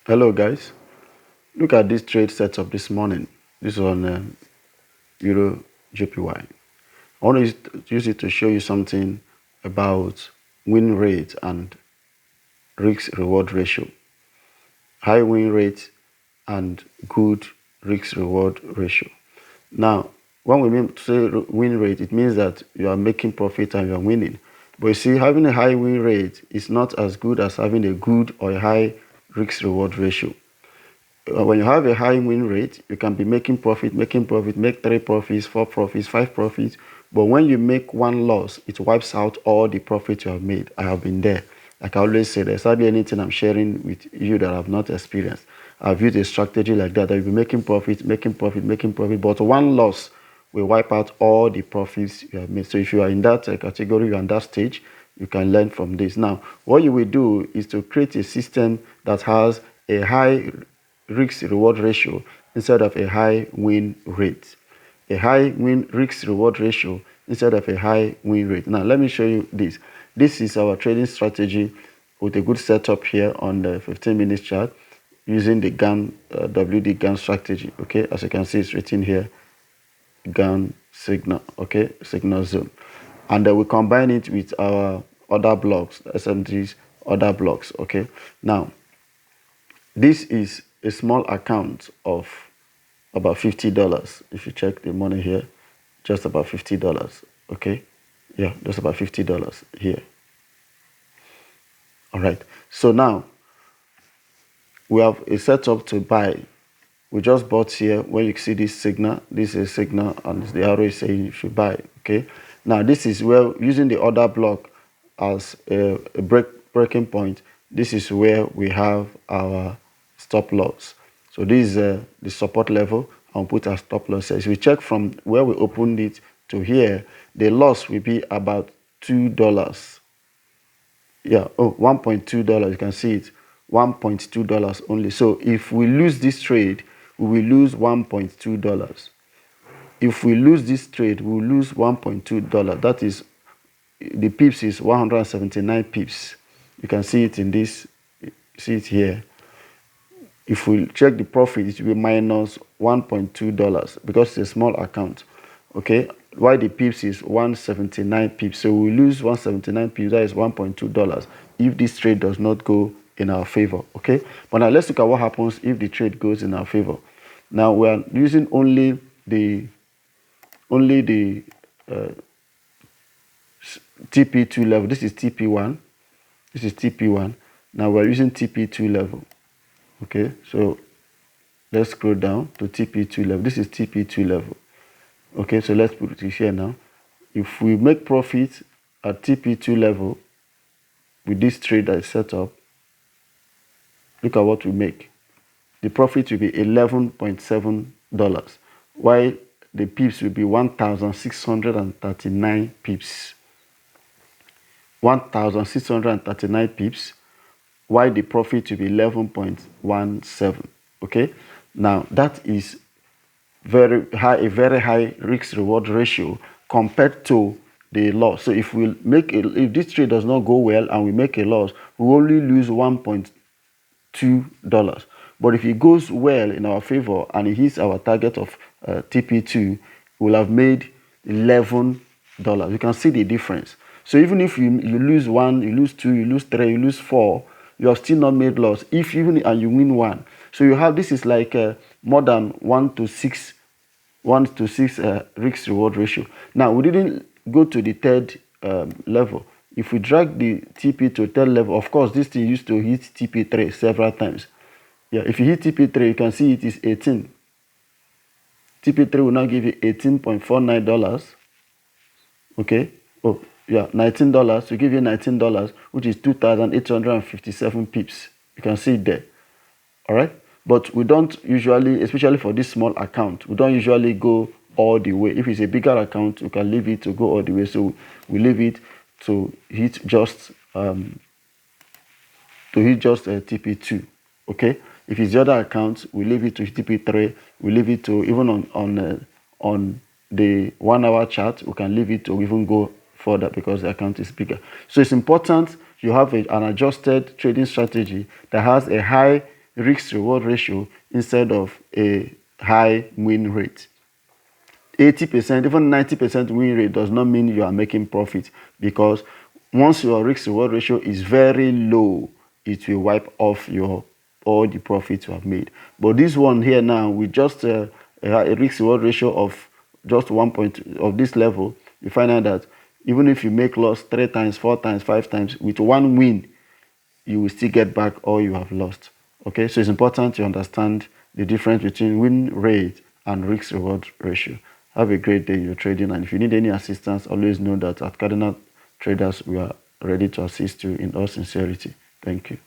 Hello guys, look at this trade setup this morning. This is on Euro JPY. I want to use it to show you something about win rate and risk reward ratio. High win rate and good risk reward ratio. Now, when we mean to say win rate, it means that you are making profit and you are winning. But you see, having a high win rate is not as good as having a good or a high risk reward ratio. When you have a high win rate, you can be making profit, make 3 profits, 4 profits, 5 profits. But when you make one loss, it wipes out all the profit you have made. I have been there. Like I always say, there's hardly anything I'm sharing with you that I've not experienced. I've used a strategy like that. I'll be making profit, but one loss will wipe out all the profits you have made. So if you are in that category, you're on that stage, you can learn from this. Now, what you will do is to create a system that has a high risk reward ratio instead of a high win rate. A high win risk reward ratio instead of a high win rate. Now, let me show you this. This is our trading strategy with a good setup here on the 15 minutes chart using the GAN, WD GAN strategy. Okay, as you can see, it's written here, GAN signal, okay, signal zone. And then we combine it with our other blocks, SMT's other blocks, okay. Now, this is a small account of about $50. If you check the money here, just about $50, okay. Yeah, just about $50 here. All right, so now we have a setup to buy. We just bought here. When you see this signal, this is a signal and the arrow is saying you should buy, okay. Now this is where, using the order block as a breaking point, this is where we have our stop loss. So this is the support level, and put our stop loss. So if we check from where we opened it to here, the loss will be about $2. Yeah, $1.2. You can see it, $1.2 only. So if we lose this trade, we will lose $1.2. If we lose this trade, we will lose $1.2. That is, the pips is 179 pips. You can see it in this, see it here. If we check the profit, it will be minus $1.2 because it's a small account, okay. Why the pips is 179 pips, so we lose 179 pips, that is $1.2 if this trade does not go in our favor, okay. But now let's look at what happens if the trade goes in our favor. Now we are using only the TP2 level. This is TP1, this is TP1. Now we're using TP2 level, okay. So let's scroll down to TP2 level. This is TP2 level, okay. So let's put it here now. If we make profit at TP2 level with this trade that is set up, look at what we make. The profit will be $11.7, while the pips will be 1,639 pips. 1,639 pips, while the profit will be 11.17. Okay, now that is very high, a very high risk reward ratio compared to the loss. So if we make if this trade does not go well and we make a loss, we only lose $1.2. But if it goes well in our favor and it hits our target of TP2, we'll have made $11. You can see the difference. So even if you lose 1, you lose 2, you lose 3, you lose 4, you have still not made loss. If even and you win 1, so you have, this is like more than 1 to 6 risk reward ratio. Now we didn't go to the third level. If we drag the TP to third level, of course this thing used to hit TP3 several times. Yeah, if you hit TP3, you can see it is 18. TP3 will now give you $18.49. Okay. Oh yeah, $19 to give you $19, which is 2,857 pips. You can see it there. All right. But we don't usually, especially for this small account, we don't usually go all the way. If it's a bigger account, we can leave it to go all the way. So we leave it to hit just TP2. Okay. If it's the other account, we leave it to TP3. We leave it to, even on the 1 hour chart, we can leave it to even go further because the account is bigger. So it's important you have an adjusted trading strategy that has a high risk reward ratio instead of a high win rate. 80%, even 90% win rate does not mean you are making profit, because once your risk reward ratio is very low, it will wipe off all the profits you have made. But this one here now, with just a risk reward ratio of just 1 point of this level, you find out that even if you make loss 3 times, 4 times, 5 times, with one win, you will still get back all you have lost. Okay, so it's important to understand the difference between win rate and risk reward ratio. Have a great day in your trading, and if you need any assistance, always know that at Cardinal Traders we are ready to assist you in all sincerity. Thank you.